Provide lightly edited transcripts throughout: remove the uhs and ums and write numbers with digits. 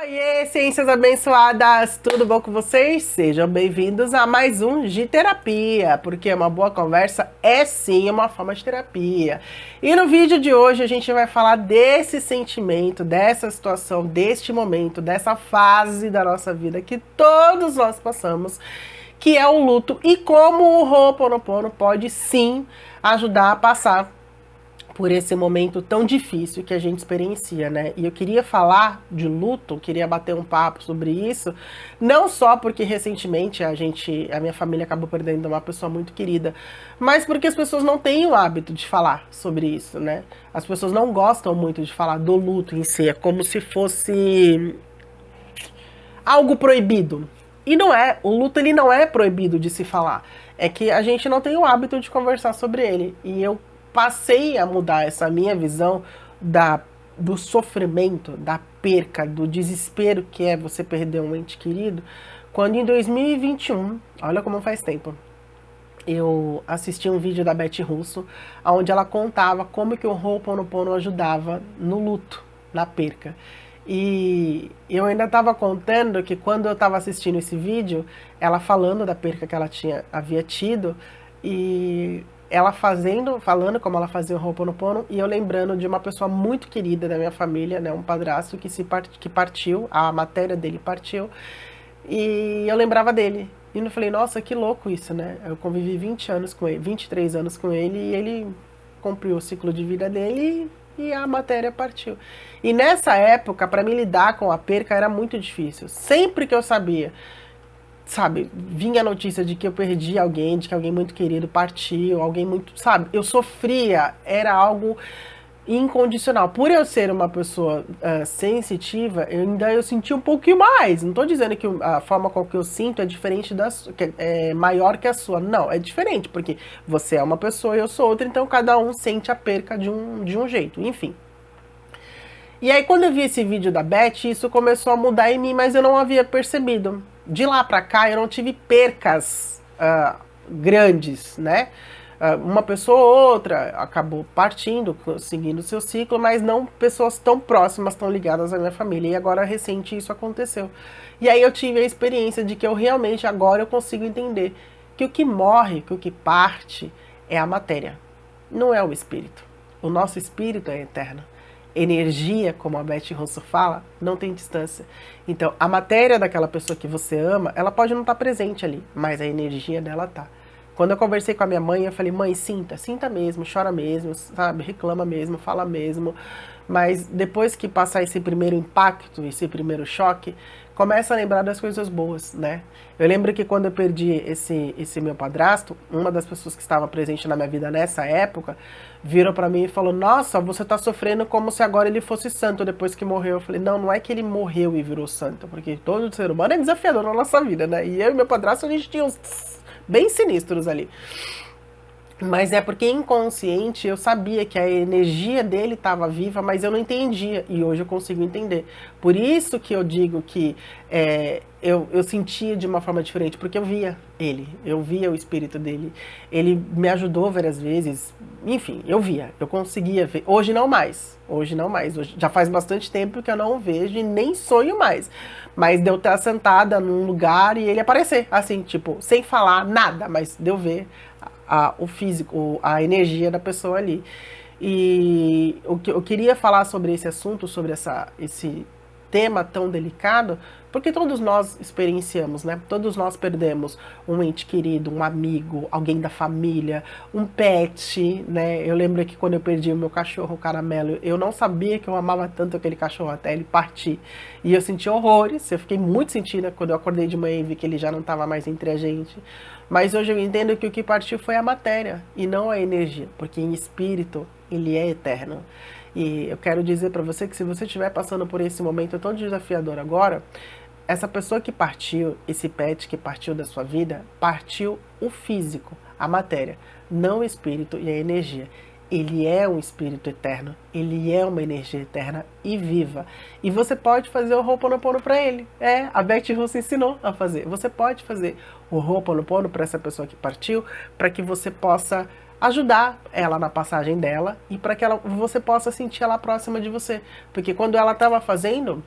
Oiê, ciências abençoadas! Tudo bom com vocês? Sejam bem-vindos a mais um Giterapia, porque uma boa conversa é sim uma forma de terapia. E no vídeo de hoje a gente vai falar desse sentimento, dessa situação, deste momento, dessa fase da nossa vida que todos nós passamos, que é o luto, e como o Ho'oponopono pode sim ajudar a passar por esse momento tão difícil que a gente experiencia, né? E eu queria falar de luto, queria bater um papo sobre isso, não só porque recentemente a minha família acabou perdendo uma pessoa muito querida, mas porque as pessoas não têm o hábito de falar sobre isso, né? As pessoas não gostam muito de falar do luto em si, é como se fosse algo proibido. E não é, o luto ele não é proibido de se falar. É que a gente não tem o hábito de conversar sobre ele. E eu passei a mudar essa minha visão do sofrimento, da perca, do desespero que é você perder um ente querido, quando em 2021, olha como faz tempo, eu assisti um vídeo da Beth Russo, onde ela contava como que o Ho'oponopono ajudava no luto, na perca. E eu ainda estava contando que quando eu estava assistindo esse vídeo, ela falando da perca que ela havia tido, e ela falando como ela fazia o Ho'oponopono, e eu lembrando de uma pessoa muito querida da minha família, né, um padrasto que partiu, a matéria dele partiu, e eu lembrava dele. E eu falei, nossa, que louco isso, né? Eu convivi 20 anos com ele, 23 anos com ele, e ele cumpriu o ciclo de vida dele e a matéria partiu. E nessa época, para mim lidar com a perca era muito difícil. Sempre que eu sabia, sabe, vinha a notícia de que eu perdi alguém, de que alguém muito querido partiu, alguém muito, sabe, eu sofria, era algo incondicional. Por eu ser uma pessoa sensitiva, eu senti um pouquinho mais. Não estou dizendo que a forma com que eu sinto é diferente é maior que a sua. Não, é diferente, porque você é uma pessoa e eu sou outra, então cada um sente a perca de um jeito, enfim. E aí quando eu vi esse vídeo da Beth, isso começou a mudar em mim, mas eu não havia percebido. De lá pra cá eu não tive percas grandes, né? Uma pessoa ou outra acabou partindo, seguindo o seu ciclo, mas não pessoas tão próximas, tão ligadas à minha família. E agora, recente, isso aconteceu. E aí eu tive a experiência de que eu realmente, agora eu consigo entender que o que morre, que o que parte, é a matéria, não é o espírito. O nosso espírito é eterno. Energia, como a Beth Russo fala, não tem distância. Então, a matéria daquela pessoa que você ama, ela pode não estar presente ali, mas a energia dela tá. Quando eu conversei com a minha mãe, eu falei, mãe, sinta mesmo, chora mesmo, sabe, reclama mesmo, fala mesmo. Mas depois que passar esse primeiro impacto, esse primeiro choque, começa a lembrar das coisas boas, né? Eu lembro que quando eu perdi esse meu padrasto, uma das pessoas que estava presente na minha vida nessa época, virou pra mim e falou, nossa, você tá sofrendo como se agora ele fosse santo depois que morreu. Eu falei, não, não é que ele morreu e virou santo, porque todo ser humano é desafiador na nossa vida, né? E eu e meu padrasto, a gente tinha uns bem sinistros ali. Mas é porque inconsciente eu sabia que a energia dele estava viva, mas eu não entendia. E hoje eu consigo entender. Por isso que eu digo que eu sentia de uma forma diferente, porque eu via ele, eu via o espírito dele. Ele me ajudou várias vezes, enfim, eu conseguia ver. Hoje não mais, hoje não mais. Hoje, já faz bastante tempo que eu não vejo e nem sonho mais. Mas de eu estar sentada num lugar e ele aparecer, assim, tipo, sem falar nada, mas de eu ver o físico, a energia da pessoa ali. E eu queria falar sobre esse assunto, sobre esse tema tão delicado, porque todos nós experienciamos, né? Todos nós perdemos um ente querido, um amigo, alguém da família, um pet, né? Eu lembro que quando eu perdi o meu cachorro, o Caramelo, eu não sabia que eu amava tanto aquele cachorro até ele partir. E eu senti horrores, eu fiquei muito sentida quando eu acordei de manhã e vi que ele já não estava mais entre a gente. Mas hoje eu entendo que o que partiu foi a matéria e não a energia, porque em espírito ele é eterno. E eu quero dizer para você que se você estiver passando por esse momento tão desafiador agora, essa pessoa que partiu, esse pet que partiu da sua vida, partiu o físico, a matéria, não o espírito e a energia. Ele é um espírito eterno, ele é uma energia eterna e viva. E você pode fazer o Ho'oponopono para ele. A Beth Russo ensinou a fazer. Você pode fazer o Ho'oponopono para essa pessoa que partiu, para que você possa ajudar ela na passagem dela e para que você possa sentir ela próxima de você. Porque quando ela estava fazendo,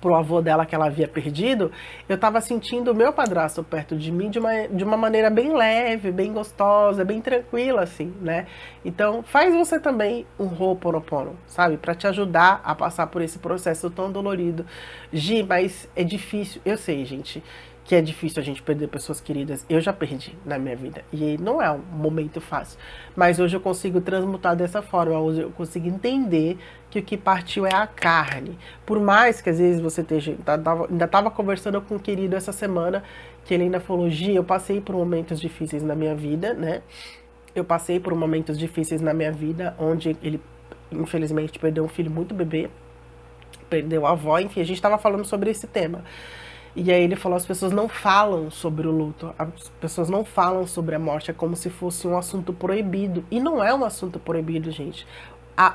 pro avô dela que ela havia perdido, eu tava sentindo o meu padrasto perto de mim de uma maneira bem leve, bem gostosa, bem tranquila, assim, né? Então, faz você também um Ho'oponopono, sabe? Pra te ajudar a passar por esse processo tão dolorido. Gi, mas é difícil, eu sei, gente, que é difícil a gente perder pessoas queridas. Eu já perdi na minha vida. E não é um momento fácil. Mas hoje eu consigo transmutar dessa forma. Hoje eu consigo entender que o que partiu é a carne. Por mais que às vezes você esteja... Ainda estava conversando com um querido essa semana, que ele ainda falou, Gi, eu passei por momentos difíceis na minha vida, né? Eu passei por momentos difíceis na minha vida, onde ele, infelizmente, perdeu um filho muito bebê. Perdeu a avó, enfim, a gente estava falando sobre esse tema. E aí ele falou, as pessoas não falam sobre o luto, as pessoas não falam sobre a morte, é como se fosse um assunto proibido. E não é um assunto proibido, gente.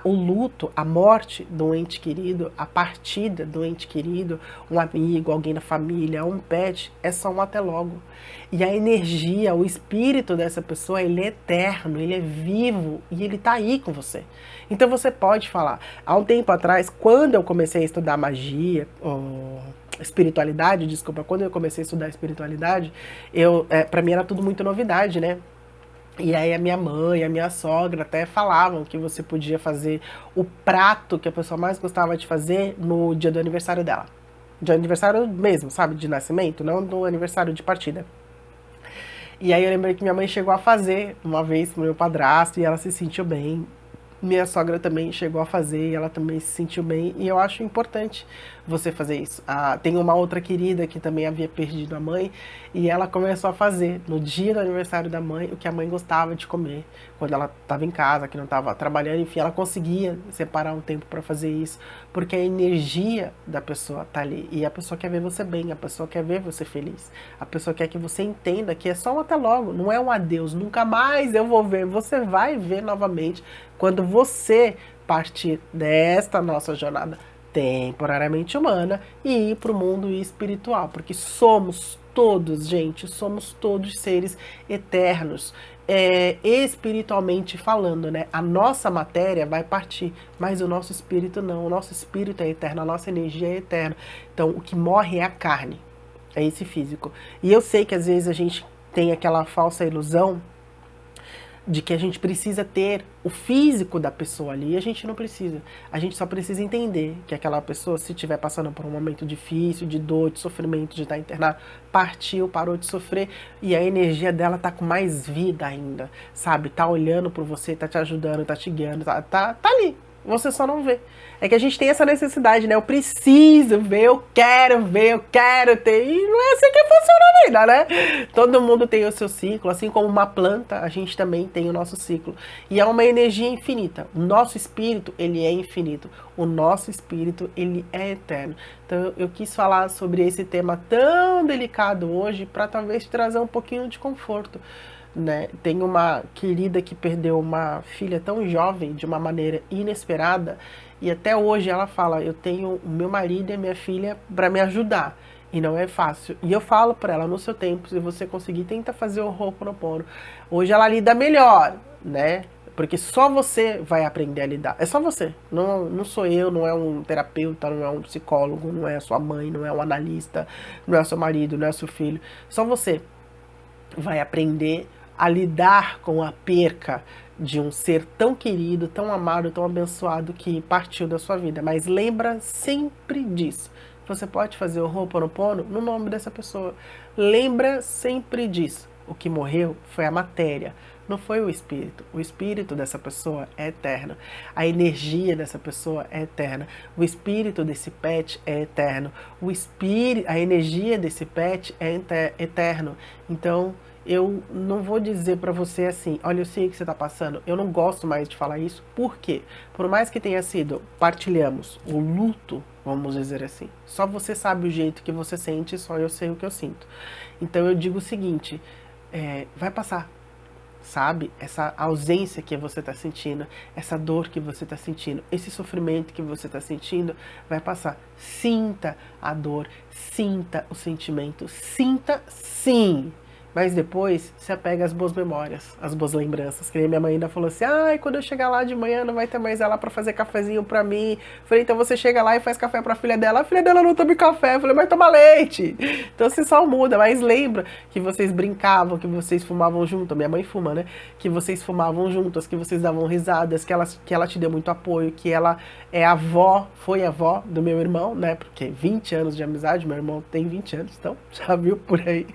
O luto, a morte do ente querido, a partida do ente querido, um amigo, alguém da família, um pet, é só um até logo. E a energia, o espírito dessa pessoa, ele é eterno, ele é vivo e ele tá aí com você. Então você pode falar. Há um tempo atrás, quando eu comecei a estudar magia, espiritualidade, desculpa, quando eu comecei a estudar espiritualidade, para mim era tudo muito novidade, né? E aí a minha mãe, a minha sogra até falavam que você podia fazer o prato que a pessoa mais gostava de fazer no dia do aniversário dela. De aniversário mesmo, sabe? De nascimento, não do aniversário de partida. E aí eu lembrei que minha mãe chegou a fazer uma vez pro meu padrasto e ela se sentiu bem. Minha sogra também chegou a fazer e ela também se sentiu bem. E eu acho importante você fazer isso. Tem uma outra querida que também havia perdido a mãe e ela começou a fazer no dia do aniversário da mãe o que a mãe gostava de comer quando ela estava em casa, que não estava trabalhando. Enfim, ela conseguia separar um tempo para fazer isso porque a energia da pessoa tá ali e a pessoa quer ver você bem, a pessoa quer ver você feliz, a pessoa quer que você entenda que é só um até logo, não é um adeus, nunca mais eu vou ver, você vai ver novamente quando você partir desta nossa jornada temporariamente humana e ir para o mundo espiritual, porque somos todos, gente, somos todos seres eternos, espiritualmente falando, né? A nossa matéria vai partir, mas o nosso espírito não, o nosso espírito é eterno, a nossa energia é eterna. Então, o que morre é a carne, é esse físico. E eu sei que às vezes a gente tem aquela falsa ilusão de que a gente precisa ter o físico da pessoa ali, e a gente não precisa. A gente só precisa entender que aquela pessoa, se estiver passando por um momento difícil, de dor, de sofrimento, de estar internado, partiu, parou de sofrer, e a energia dela tá com mais vida ainda, sabe? Tá olhando por você, tá te ajudando, tá te guiando, tá ali. Você só não vê. É que a gente tem essa necessidade, né? Eu preciso ver, eu quero ter. E não é assim que funciona a vida, né? Todo mundo tem o seu ciclo. Assim como uma planta, a gente também tem o nosso ciclo. E é uma energia infinita. O nosso espírito, ele é infinito. O nosso espírito, ele é eterno. Então, eu quis falar sobre esse tema tão delicado hoje para talvez trazer um pouquinho de conforto. Né? Tem uma querida que perdeu uma filha tão jovem de uma maneira inesperada e até hoje ela fala, eu tenho o meu marido e a minha filha para me ajudar e não é fácil. E eu falo para ela, no seu tempo, se você conseguir, tenta fazer o Ho'oponopono. Hoje ela lida melhor, né? Porque só você vai aprender a lidar. É só você. Não sou eu, não é um terapeuta, não é um psicólogo, não é a sua mãe, não é um analista, não é o seu marido, não é o seu filho. Só você vai aprender a lidar com a perca de um ser tão querido, tão amado, tão abençoado que partiu da sua vida. Mas lembra sempre disso. Você pode fazer o Ho'oponopono no nome dessa pessoa. Lembra sempre disso. O que morreu foi a matéria, não foi o espírito. O espírito dessa pessoa é eterno. A energia dessa pessoa é eterna. O espírito desse pet é eterno. A energia desse pet é eterno. Então, eu não vou dizer pra você assim, olha, eu sei o que você tá passando. Eu não gosto mais de falar isso. Por quê? Por mais que tenha sido, partilhamos o luto, vamos dizer assim. Só você sabe o jeito que você sente, só eu sei o que eu sinto. Então eu digo o seguinte, vai passar. Sabe? Essa ausência que você está sentindo, essa dor que você está sentindo, esse sofrimento que você está sentindo, vai passar. Sinta a dor, sinta o sentimento, sinta sim. Mas depois você apega às boas memórias, às boas lembranças. Que nem minha mãe ainda falou assim: ai, quando eu chegar lá de manhã não vai ter mais ela pra fazer cafezinho pra mim. Falei, então você chega lá e faz café pra filha dela. A filha dela não toma café. Eu falei, mas toma leite. Então você só muda, mas lembra que vocês brincavam, que vocês fumavam junto. Minha mãe fuma, né? Que vocês fumavam juntas, que vocês davam risadas, que ela te deu muito apoio, que ela é avó, foi avó do meu irmão, né? Porque 20 anos de amizade, meu irmão tem 20 anos, então já viu por aí.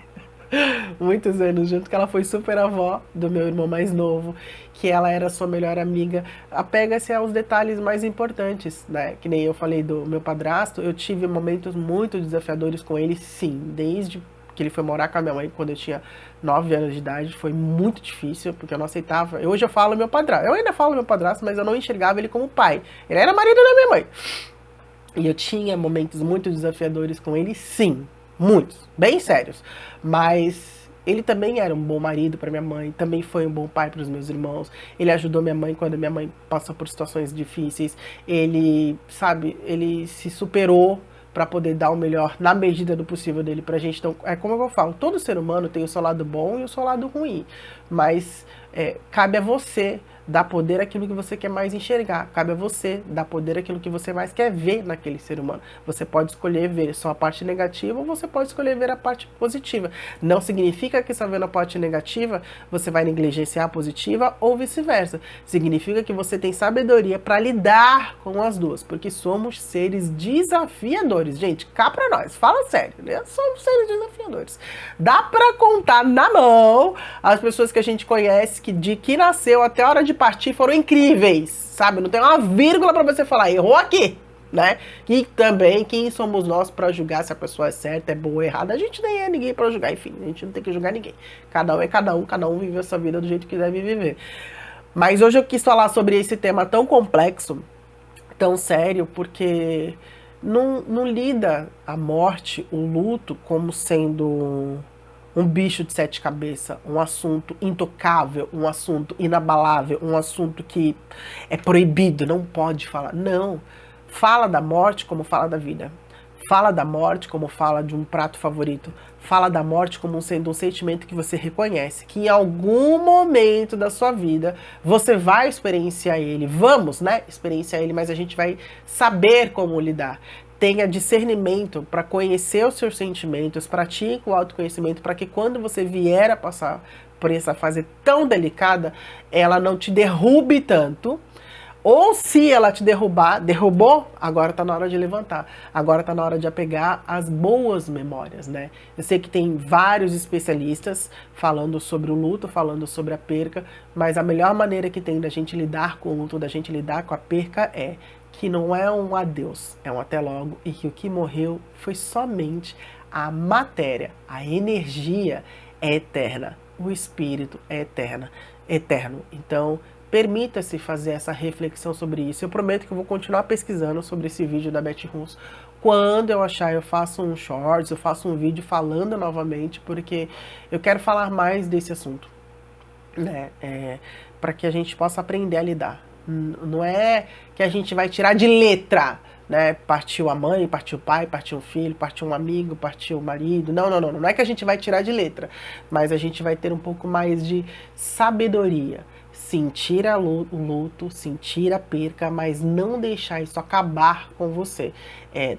Muitos anos junto, que ela foi super avó do meu irmão mais novo, que ela era sua melhor amiga. Apega-se aos detalhes mais importantes, né? Que nem eu falei do meu padrasto, eu tive momentos muito desafiadores com ele, sim, desde que ele foi morar com a minha mãe quando eu tinha 9 anos de idade, foi muito difícil, porque eu não aceitava. Hoje eu falo meu padrasto, eu ainda falo meu padrasto, mas eu não enxergava ele como pai. Ele era marido da minha mãe. E eu tinha momentos muito desafiadores com ele, sim. Muitos, bem sérios. Mas ele também era um bom marido para minha mãe, também foi um bom pai para os meus irmãos. Ele ajudou minha mãe quando minha mãe passou por situações difíceis. Ele, sabe, ele se superou para poder dar o melhor na medida do possível dele pra gente. Então, é como eu falo, todo ser humano tem o seu lado bom e o seu lado ruim. Mas cabe a você dar poder àquilo que você quer mais enxergar. Cabe a você dar poder àquilo que você mais quer ver naquele ser humano. Você pode escolher ver só a parte negativa ou você pode escolher ver a parte positiva. Não significa que só vendo a parte negativa você vai negligenciar a positiva ou vice-versa. Significa que você tem sabedoria para lidar com as duas, porque somos seres desafiadores. Gente, cá pra nós, fala sério, né? Somos seres desafiadores. Dá pra contar na mão as pessoas que a gente conhece que de que nasceu até a hora de partir foram incríveis, sabe? Não tem uma vírgula pra você falar, errou aqui, né? E também, quem somos nós pra julgar se a pessoa é certa, é boa ou errada? A gente nem é ninguém pra julgar, enfim, a gente não tem que julgar ninguém. Cada um é cada um vive a sua vida do jeito que deve viver. Mas hoje eu quis falar sobre esse tema tão complexo, tão sério, porque não lida a morte, o luto, como sendo um bicho de sete cabeças, um assunto intocável, um assunto inabalável, um assunto que é proibido, não pode falar. Não. Fala da morte como fala da vida. Fala da morte como fala de um prato favorito. Fala da morte como sendo um sentimento que você reconhece, que em algum momento da sua vida você vai experienciar ele. Vamos, né? Experienciar ele, mas a gente vai saber como lidar. Tenha discernimento para conhecer os seus sentimentos, pratique o autoconhecimento para que quando você vier a passar por essa fase tão delicada, ela não te derrube tanto. Ou se ela te derrubou, agora tá na hora de levantar. Agora tá na hora de apegar as boas memórias, né? Eu sei que tem vários especialistas falando sobre o luto, falando sobre a perca, mas a melhor maneira que tem da gente lidar com o luto, da gente lidar com a perca é que não é um adeus, é um até logo, e que o que morreu foi somente a matéria, a energia é eterna, o espírito é eterno. Então, permita-se fazer essa reflexão sobre isso. Eu prometo que eu vou continuar pesquisando sobre esse vídeo da Beth Russo. Quando eu achar, eu faço um shorts, eu faço um vídeo falando novamente, porque eu quero falar mais desse assunto, né? Para que a gente possa aprender a lidar. Não é que a gente vai tirar de letra, né? Partiu a mãe, partiu o pai, partiu o filho, partiu um amigo, partiu o marido. Não é que a gente vai tirar de letra, mas a gente vai ter um pouco mais de sabedoria. Sentir o luto, sentir a perca, mas não deixar isso acabar com você.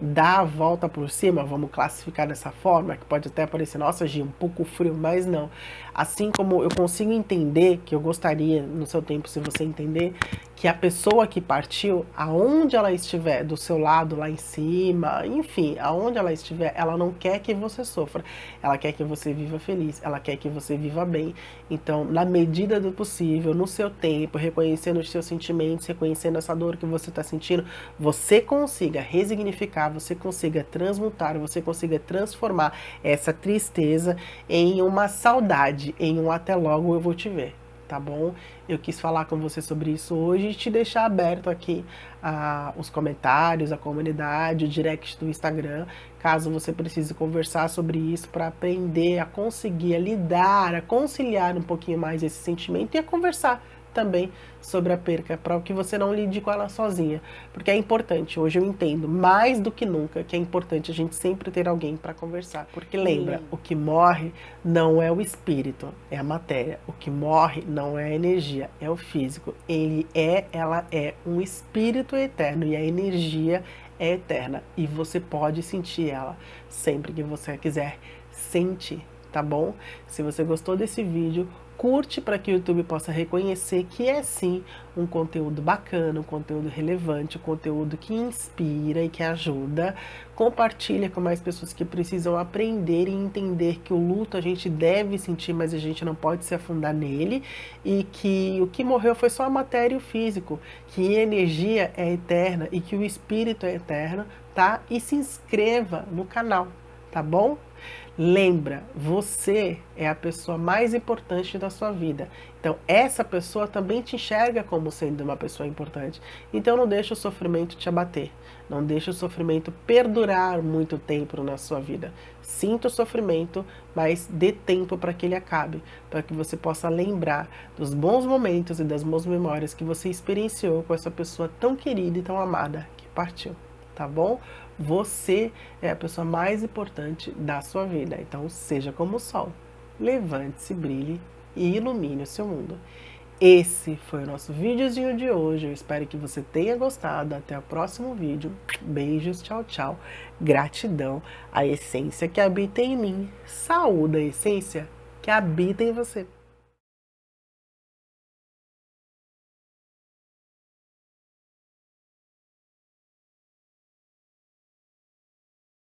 Dar a volta por cima, vamos classificar dessa forma, que pode até parecer, nossa, Gi, um pouco frio, mas não. Assim como eu consigo entender, que eu gostaria, no seu tempo, se você entender, que a pessoa que partiu, aonde ela estiver, do seu lado, lá em cima, enfim, aonde ela estiver, ela não quer que você sofra. Ela quer que você viva feliz, ela quer que você viva bem. Então, na medida do possível, no seu tempo, reconhecendo os seus sentimentos, reconhecendo essa dor que você está sentindo, você consiga resignificar, você consiga transmutar, você consiga transformar essa tristeza em uma saudade, em um até logo eu vou te ver. Tá bom? Eu quis falar com você sobre isso hoje e te deixar aberto aqui os comentários, a comunidade, o direct do Instagram, caso você precise conversar sobre isso para aprender a conseguir, a lidar, a conciliar um pouquinho mais esse sentimento e a conversar também sobre a perca, para que você não lide com ela sozinha. Porque é importante, hoje eu entendo, mais do que nunca, que é importante a gente sempre ter alguém para conversar. Porque lembra, o que morre não é o espírito, é a matéria. O que morre não é a energia, é o físico. Ela é um espírito eterno e a energia é eterna. E você pode sentir ela sempre que você quiser sentir, tá bom? Se você gostou desse vídeo, curte para que o YouTube possa reconhecer que é sim um conteúdo bacana, um conteúdo relevante, um conteúdo que inspira e que ajuda. Compartilha com mais pessoas que precisam aprender e entender que o luto a gente deve sentir, mas a gente não pode se afundar nele, e que o que morreu foi só a matéria e o físico, que a energia é eterna e que o espírito é eterno, tá? E se inscreva no canal, tá bom? Lembra, você é a pessoa mais importante da sua vida. Então, essa pessoa também te enxerga como sendo uma pessoa importante. Então, não deixa o sofrimento te abater. Não deixa o sofrimento perdurar muito tempo na sua vida. Sinta o sofrimento, mas dê tempo para que ele acabe. Para que você possa lembrar dos bons momentos e das boas memórias que você experienciou com essa pessoa tão querida e tão amada que partiu. Tá bom? Você é a pessoa mais importante da sua vida. Então, seja como o sol. Levante-se, brilhe e ilumine o seu mundo. Esse foi o nosso videozinho de hoje. Eu espero que você tenha gostado. Até o próximo vídeo. Beijos, tchau, tchau. Gratidão. A essência que habita em mim. Saúde a essência que habita em você.